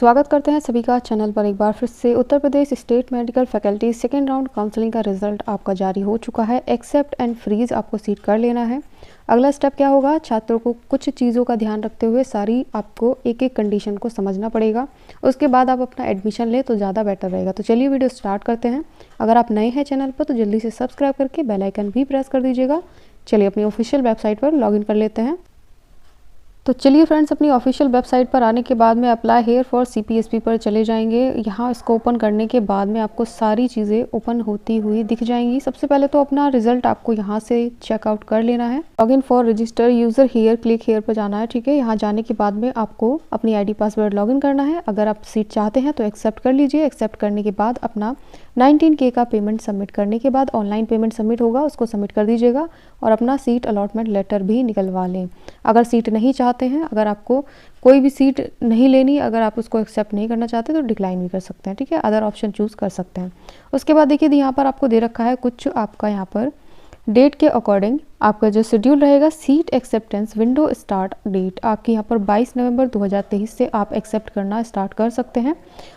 स्वागत करते हैं सभी का चैनल पर एक बार फिर से। Uttar Pradesh state medical faculty second round counselling का रिजल्ट आपका जारी हो चुका है। एक्सेप्ट एंड फ्रीज आपको सीट कर लेना है। अगला स्टेप क्या होगा, छात्रों को कुछ चीज़ों का ध्यान रखते हुए सारी आपको एक एक कंडीशन को समझना पड़ेगा। उसके बाद आप अपना एडमिशन लें तो ज़्यादा बेटर रहेगा। तो चलिए वीडियो स्टार्ट करते हैं। अगर आप नए हैं चैनल पर तो जल्दी से सब्सक्राइब करके बेल आइकन भी प्रेस कर दीजिएगा। चलिए अपनी ऑफिशियल वेबसाइट पर लॉगिन कर लेते हैं। तो चलिए फ्रेंड्स, अपनी ऑफिशियल वेबसाइट पर आने के बाद में अप्लाई हेयर फॉर सीपीएसपी पर चले जाएंगे। यहाँ इसको ओपन करने के बाद में आपको सारी चीज़ें ओपन होती हुई दिख जाएंगी। सबसे पहले तो अपना रिजल्ट आपको यहाँ से चेकआउट कर लेना है। Login for register user here, click here पर जाना है। ठीक है, यहाँ जाने के बाद में आपको अपनी आईडी पासवर्ड लॉगिन करना है। अगर आप सीट चाहते हैं तो एक्सेप्ट कर लीजिए। एक्सेप्ट करने के बाद अपना 19K का पेमेंट सबमिट करने के बाद ऑनलाइन पेमेंट सबमिट होगा, उसको सबमिट कर दीजिएगा और अपना सीट अलॉटमेंट लेटर भी निकलवा लें। अगर सीट नहीं चाहते हैं, अगर आपको कोई भी सीट नहीं लेनी, अगर आप उसको एक्सेप्ट नहीं करना चाहते तो डिक्लाइन भी कर सकते हैं। ठीक है, अदर ऑप्शन चूज़ कर सकते हैं। उसके बाद देखिए यहाँ पर आपको दे रखा है कुछ आपका यहाँ पर डेट के अकॉर्डिंग आपका जो शेड्यूल रहेगा। Seat acceptance window start date आपकी यहाँ पर 22 नवंबर 2023 से आप एक्सेप्ट करना स्टार्ट कर सकते हैं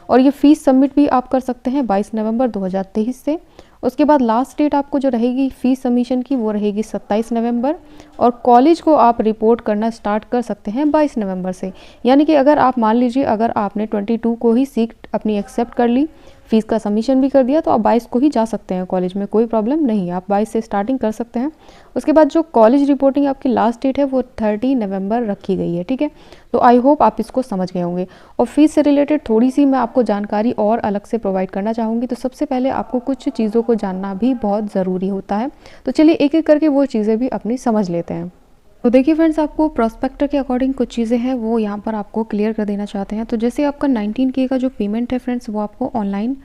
और ये फीस सबमिट भी आप कर सकते हैं 22 नवंबर 2023 से। उसके बाद लास्ट डेट आपको जो रहेगी फीस सबमिशन की वो रहेगी 27 नवंबर और कॉलेज को आप रिपोर्ट करना स्टार्ट कर सकते हैं 22 नवंबर से। यानी कि अगर आप मान लीजिए अगर आपने 22 को ही सीट अपनी एक्सेप्ट कर ली, फीस का सबमिशन भी कर दिया, तो आप 22 को ही जा सकते हैं कॉलेज में, कोई प्रॉब्लम नहीं है। आप 22 से स्टार्टिंग कर सकते हैं। उसके बाद जो कॉलेज रिपोर्टिंग आपकी लास्ट डेट है वो 30 नवंबर रखी गई है। ठीक है, तो आई होप आप इसको समझ गए होंगे। और फीस से रिलेटेड थोड़ी सी मैं आपको जानकारी और अलग से प्रोवाइड करना चाहूँगी। तो सबसे पहले आपको कुछ चीज़ों को जानना भी बहुत ज़रूरी होता है। तो चलिए एक एक करके वो चीज़ें भी अपनी समझ लेते हैं। तो देखिए फ्रेंड्स, आपको प्रोस्पेक्टर के अकॉर्डिंग कुछ चीज़ें हैं वो यहाँ पर आपको क्लियर कर देना चाहते हैं। तो जैसे आपका 19K का जो पेमेंट है फ्रेंड्स वो आपको ऑनलाइन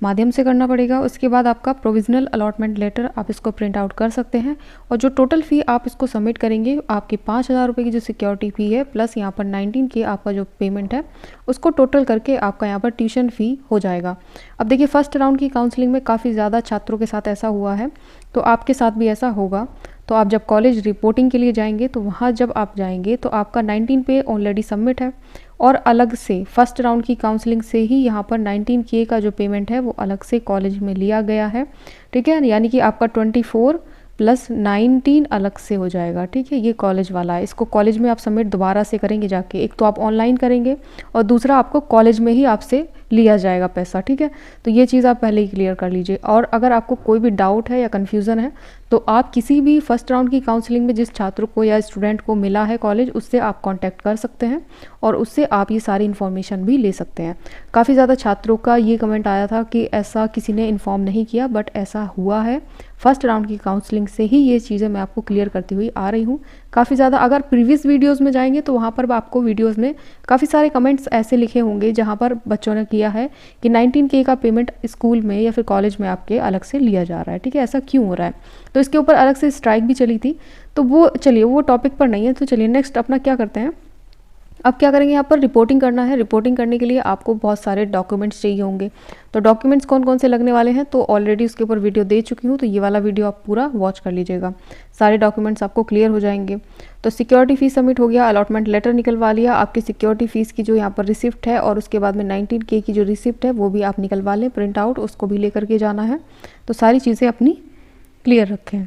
माध्यम से करना पड़ेगा। उसके बाद आपका प्रोविजनल अलॉटमेंट लेटर आप इसको प्रिंट आउट कर सकते हैं और जो टोटल फ़ी आप इसको सबमिट करेंगे आपकी 5,000 रुपये की जो सिक्योरिटी फ़ी है प्लस यहाँ पर 19K आपका जो पेमेंट है उसको टोटल करके आपका यहाँ पर ट्यूशन फ़ी हो जाएगा। अब देखिए फर्स्ट राउंड की काउंसलिंग में काफ़ी ज़्यादा छात्रों के साथ ऐसा हुआ है, तो आपके साथ भी ऐसा होगा। तो आप जब कॉलेज रिपोर्टिंग के लिए जाएंगे तो वहाँ जब आप जाएंगे तो आपका 19 ऑलरेडी सबमिट है और अलग से फर्स्ट राउंड की काउंसलिंग से ही यहाँ पर 19K का जो पेमेंट है वो अलग से कॉलेज में लिया गया है। ठीक है, यानी कि आपका 24 प्लस 19 अलग से हो जाएगा। ठीक है, ये कॉलेज वाला है, इसको कॉलेज में आप सबमिट दोबारा से करेंगे जाके। एक तो आप ऑनलाइन करेंगे और दूसरा आपको कॉलेज में ही आपसे लिया जाएगा पैसा। ठीक है, तो ये चीज़ आप पहले ही क्लियर कर लीजिए। और अगर आपको कोई भी डाउट है या कन्फ्यूज़न है तो आप किसी भी फर्स्ट राउंड की काउंसलिंग में जिस छात्र को या स्टूडेंट को मिला है कॉलेज, उससे आप कांटेक्ट कर सकते हैं और उससे आप ये सारी इन्फॉर्मेशन भी ले सकते हैं। काफ़ी ज़्यादा छात्रों का ये कमेंट आया था कि ऐसा किसी ने इन्फॉर्म नहीं किया, बट ऐसा हुआ है। फर्स्ट राउंड की काउंसलिंग से ही ये चीज़ें मैं आपको क्लियर करती हुई आ रही हूँ। काफ़ी ज़्यादा अगर प्रीवियस वीडियोज़ में जाएंगे तो वहाँ पर आपको वीडियोज़ में काफ़ी सारे कमेंट्स ऐसे लिखे होंगे जहाँ पर बच्चों ने किया है कि 19K का पेमेंट स्कूल में या फिर कॉलेज में आपके अलग से लिया जा रहा है। ठीक है, ऐसा क्यों हो रहा है, तो इसके ऊपर अलग से स्ट्राइक भी चली थी। तो वो चलिए वो टॉपिक पर नहीं है। तो चलिए नेक्स्ट अपना क्या करते हैं, अब क्या करेंगे, यहाँ पर रिपोर्टिंग करना है। रिपोर्टिंग करने के लिए आपको बहुत सारे डॉक्यूमेंट्स चाहिए होंगे। तो डॉक्यूमेंट्स कौन कौन से लगने वाले हैं तो ऑलरेडी उसके ऊपर वीडियो दे चुकी हूँ, तो ये वाला वीडियो आप पूरा वॉच कर लीजिएगा। सारे डॉक्यूमेंट्स आपको क्लियर हो जाएंगे। तो सिक्योरिटी फीस सबमिट हो गया, अलॉटमेंट लेटर निकलवा लिया, आपकी सिक्योरिटी फीस की जो यहाँ पर रिसिप्ट है और उसके बाद में 19K की जो रिसिप्ट है वो भी आप निकलवा लें, प्रिंट आउट, उसको भी लेकर के जाना है। तो सारी चीज़ें अपनी क्लियर रखें।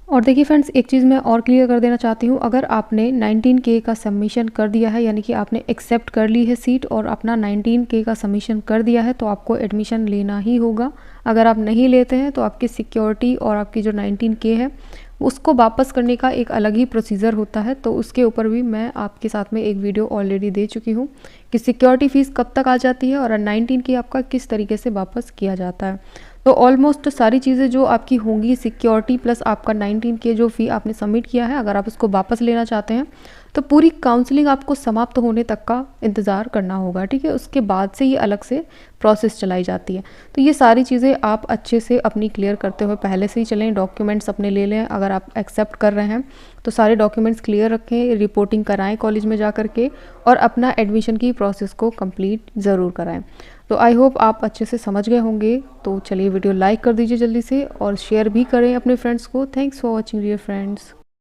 और देखिए फ्रेंड्स, एक चीज़ मैं और क्लियर कर देना चाहती हूँ। अगर आपने 19K का सबमिशन कर दिया है, यानी कि आपने एक्सेप्ट कर ली है सीट और अपना 19K का सबमिशन कर दिया है, तो आपको एडमिशन लेना ही होगा। अगर आप नहीं लेते हैं तो आपकी सिक्योरिटी और आपकी जो 19K है उसको वापस करने का एक अलग ही प्रोसीजर होता है। तो उसके ऊपर भी मैं आपके साथ में एक वीडियो ऑलरेडी दे चुकी हूँ कि सिक्योरिटी फ़ीस कब तक आ जाती है और 19K आपका किस तरीके से वापस किया जाता है। तो ऑलमोस्ट सारी चीज़ें जो आपकी होंगी, सिक्योरिटी प्लस आपका 19K जो फ़ी आपने सबमिट किया है, अगर आप उसको वापस लेना चाहते हैं तो पूरी काउंसलिंग आपको समाप्त होने तक का इंतज़ार करना होगा। ठीक है, उसके बाद से ही अलग से प्रोसेस चलाई जाती है। तो ये सारी चीज़ें आप अच्छे से अपनी क्लियर करते हुए पहले से ही चलें। डॉक्यूमेंट्स अपने ले लें, अगर आप एक्सेप्ट कर रहे हैं तो सारे डॉक्यूमेंट्स क्लियर रखें, रिपोर्टिंग कराएं कॉलेज में जा कर के और अपना एडमिशन की प्रोसेस को कंप्लीट ज़रूर कराएं। तो आई होप आप अच्छे से समझ गए होंगे। तो चलिए वीडियो लाइक कर दीजिए जल्दी से और शेयर भी करें अपने फ्रेंड्स को। Thanks for watching dear friends.